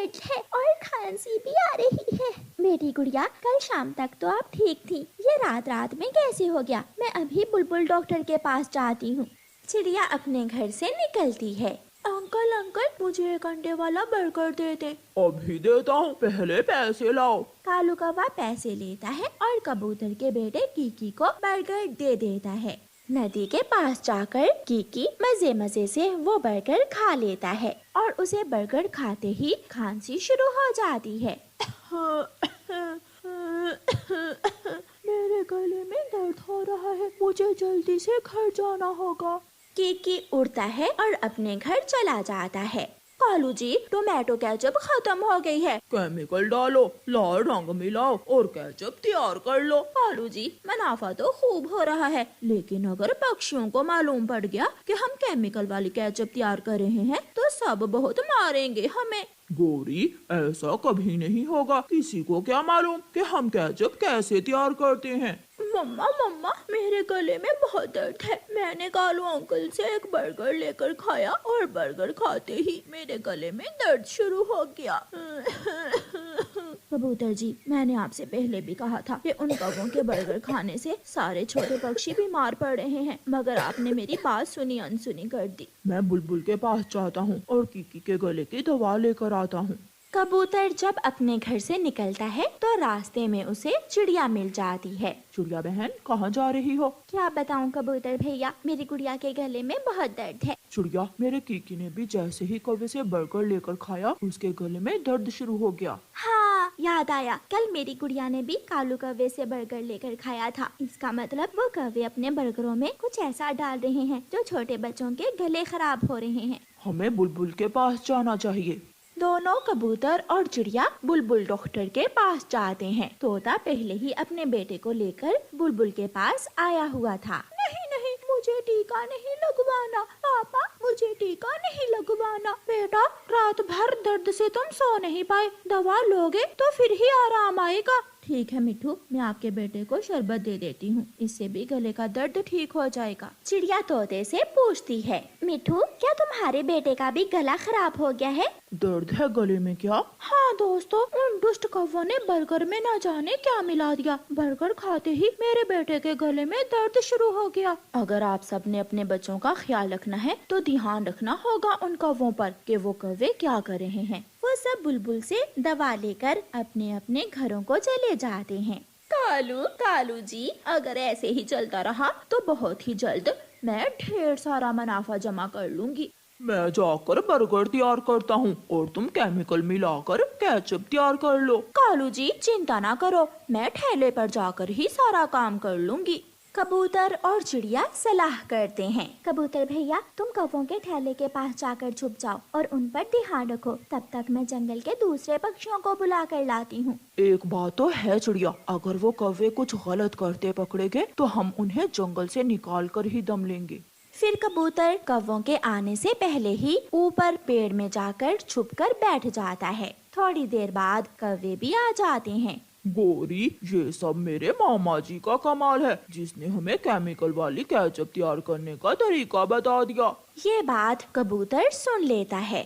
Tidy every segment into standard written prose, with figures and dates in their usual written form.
درد ہے اور کھانسی بھی آ رہی ہے۔ میری گڑیا، کل شام تک تو آپ ٹھیک تھی، یہ رات رات میں کیسے ہو گیا؟ میں ابھی بلبل ڈاکٹر کے پاس جاتی ہوں۔ چڑیا اپنے گھر سے نکلتی ہے۔ انکل انکل، مجھے ایک انڈے والا برگر دے دے۔ ابھی دیتا ہوں، پہلے پیسے لاؤ۔ کالو کوا پیسے لیتا ہے اور کبوتر کے بیٹے کیکی کو برگر دے دیتا ہے۔ ندی کے پاس جا کر کیکی مزے مزے سے وہ برگر کھا لیتا ہے اور اسے برگر کھاتے ہی کھانسی شروع ہو جاتی ہے۔ میرے گلے میں درد ہو رہا ہے، مجھے جلدی سے گھر جانا ہوگا۔ کیکی اڑتا ہے اور اپنے گھر چلا جاتا ہے۔ کالو جی، ٹومیٹو کیچپ ختم ہو گئی ہے۔ کیمیکل ڈالو، لال رنگ ملاؤ اور کیچپ تیار کر لو۔ کالو جی، منافع تو خوب ہو رہا ہے، لیکن اگر پکشیوں کو معلوم پڑ گیا کہ ہم کیمیکل والی کیچپ تیار کر رہے ہیں تو سب بہت ماریں گے ہمیں۔ گوری، ایسا کبھی نہیں ہوگا، کسی کو کیا معلوم کہ ہم کیچپ کیسے تیار کرتے ہیں۔ مما مما، میرے گلے میں بہت درد ہے۔ میں نے کالو انکل سے ایک برگر لے کر کھایا اور برگر کھاتے ہی میرے گلے میں درد شروع ہو گیا۔ کبوتر جی، میں نے آپ سے پہلے بھی کہا تھا کہ ان کووں کے برگر کھانے سے سارے چھوٹے پکشی بیمار پڑ رہے ہیں، مگر آپ نے میری بات سنی انسنی کر دی۔ میں بلبل کے پاس جاتا ہوں اور کیکی کے گلے کی دوا لے کر آتا ہوں۔ کبوتر جب اپنے گھر سے نکلتا ہے تو راستے میں اسے چڑیا مل جاتی ہے۔ چڑیا بہن، کہاں جا رہی ہو؟ کیا بتاؤں کبوتر بھیا، میری گڑیا کے گلے میں بہت درد ہے۔ چڑیا، میرے کیکی نے بھی جیسے ہی کوے سے برگر لے کر کھایا، اس کے گلے میں درد شروع ہو گیا۔ ہاں، یاد آیا، کل میری گڑیا نے بھی کالو کوے سے برگر لے کر کھایا تھا۔ اس کا مطلب وہ کوے اپنے برگروں میں کچھ ایسا ڈال رہے ہیں جو چھوٹے بچوں کے گلے خراب ہو رہے ہیں۔ ہمیں بلبل کے پاس جانا چاہیے۔ دونوں کبوتر اور چڑیا بلبل ڈاکٹر کے پاس جاتے ہیں۔ طوطا پہلے ہی اپنے بیٹے کو لے کر بلبل کے پاس آیا ہوا تھا۔ نہیں نہیں، مجھے ٹیکا نہیں لگوانا، پاپا مجھے ٹیکا نہیں لگوانا۔ بیٹا، رات بھر درد سے تم سو نہیں پائے، دوا لوگے تو پھر ہی آرام آئے گا۔ ٹھیک ہے مٹھو، میں آپ کے بیٹے کو شربت دے دیتی ہوں، اس سے بھی گلے کا درد ٹھیک ہو جائے گا۔ چڑیا طوطے سے پوچھتی ہے، مٹھو، کیا تمہارے بیٹے کا بھی گلا خراب ہو گیا ہے؟ درد ہے گلے میں کیا؟ ہاں دوستو، ان دشت کووں نے برگر میں نہ جانے کیا ملا دیا، برگر کھاتے ہی میرے بیٹے کے گلے میں درد شروع ہو گیا۔ اگر آپ سب نے اپنے بچوں کا خیال رکھنا ہے تو دھیان رکھنا ہوگا ان کووں پر کہ وہ کوے کیا کر رہے ہیں۔ وہ سب بلبل سے دوا لے کر اپنے اپنے گھروں کو چلے جاتے ہیں۔ کالو جی، اگر ایسے ہی چلتا رہا تو بہت ہی جلد میں ڈھیر سارا منافع جمع کر لوں گی۔ میں جا کر برگر تیار کرتا ہوں اور تم کیمیکل ملا کر کیچپ تیار کر لو۔ کالو جی، چنتا نہ کرو، میں ٹھیلے پر جا کر ہی سارا کام کر لوں گی۔ کبوتر اور چڑیا صلاح کرتے ہیں، کبوتر بھیا، تم کووں کے ٹھیلے کے پاس جا کر چھپ جاؤ اور ان پر دھیان رکھو، تب تک میں جنگل کے دوسرے پکشیوں کو بلا کر لاتی ہوں۔ ایک بات تو ہے چڑیا، اگر وہ کوے کچھ غلط کرتے پکڑے گئے تو ہم انہیں جنگل سے نکال کر ہی دم لیں گے۔ پھر کبوتر کووں کے آنے سے پہلے ہی اوپر پیڑ میں جا کر چھپ کر بیٹھ جاتا ہے۔ تھوڑی دیر بعد کوے بھی آ جاتے ہیں۔ گوری، یہ سب میرے ماما جی کا کمال ہے، جس نے ہمیں کیمیکل والی کیچپ تیار کرنے کا طریقہ بتا دیا۔ یہ بات کبوتر سن لیتا ہے۔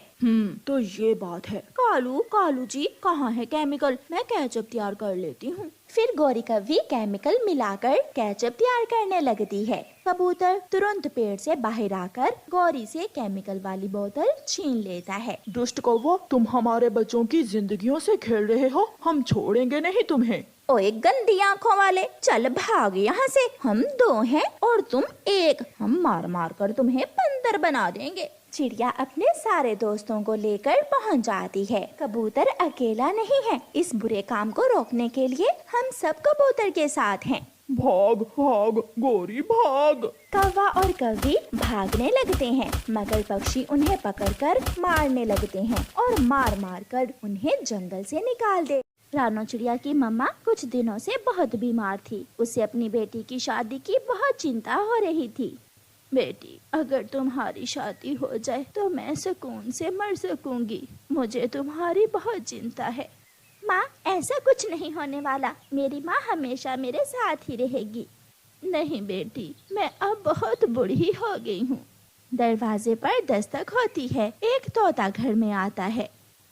تو یہ بات ہے۔ کالو جی، کہاں ہے کیمیکل؟ میں کیچپ تیار کر لیتی ہوں۔ پھر گوری کوی کیمیکل ملا کر کیچپ تیار کرنے لگتی ہے۔ کبوتر ترنت پیڑ سے باہر آ کر گوری سے کیمیکل والی بوتل چھین لیتا ہے۔ دشت کوو، تم ہمارے بچوں کی زندگیوں سے کھیل رہے ہو، ہم چھوڑیں گے نہیں تمہیں۔ اوے گندی آنکھوں والے، چل بھاگ یہاں سے، ہم دو ہیں اور تم ایک، ہم مار مار کر تمہیں بندر بنا دیں گے۔ چڑیا اپنے سارے دوستوں کو لے کر پہنچ جاتی ہے۔ کبوتر اکیلا نہیں ہے، اس برے کام کو روکنے کے لیے ہم سب کبوتر کے ساتھ ہیں۔ بھاگ بھاگ گوری بھاگ۔ کوا اور کوی بھاگنے لگتے ہیں، مگر پکشی انہیں پکڑ کر مارنے لگتے ہیں اور مار مار کر انہیں جنگل سے نکال دے۔ رانو چڑیا کی مما کچھ دنوں سے بہت بیمار تھی، اسے اپنی بیٹی کی شادی کی بہت چنتا ہو رہی تھی۔ بیٹی، اگر تمہاری شادی ہو جائے تو میں سکون سے مر سکوں گی، مجھے تمہاری بہت چنتا ہے۔ ماں، ایسا کچھ نہیں ہونے والا، میری ماں ہمیشہ میرے ساتھ ہی رہے گی۔ نہیں بیٹی، میں اب بہت بوڑھی ہو گئی ہوں۔ دروازے پر دستک ہوتی ہے، ایک طوطا گھر میں آتا ہے۔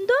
2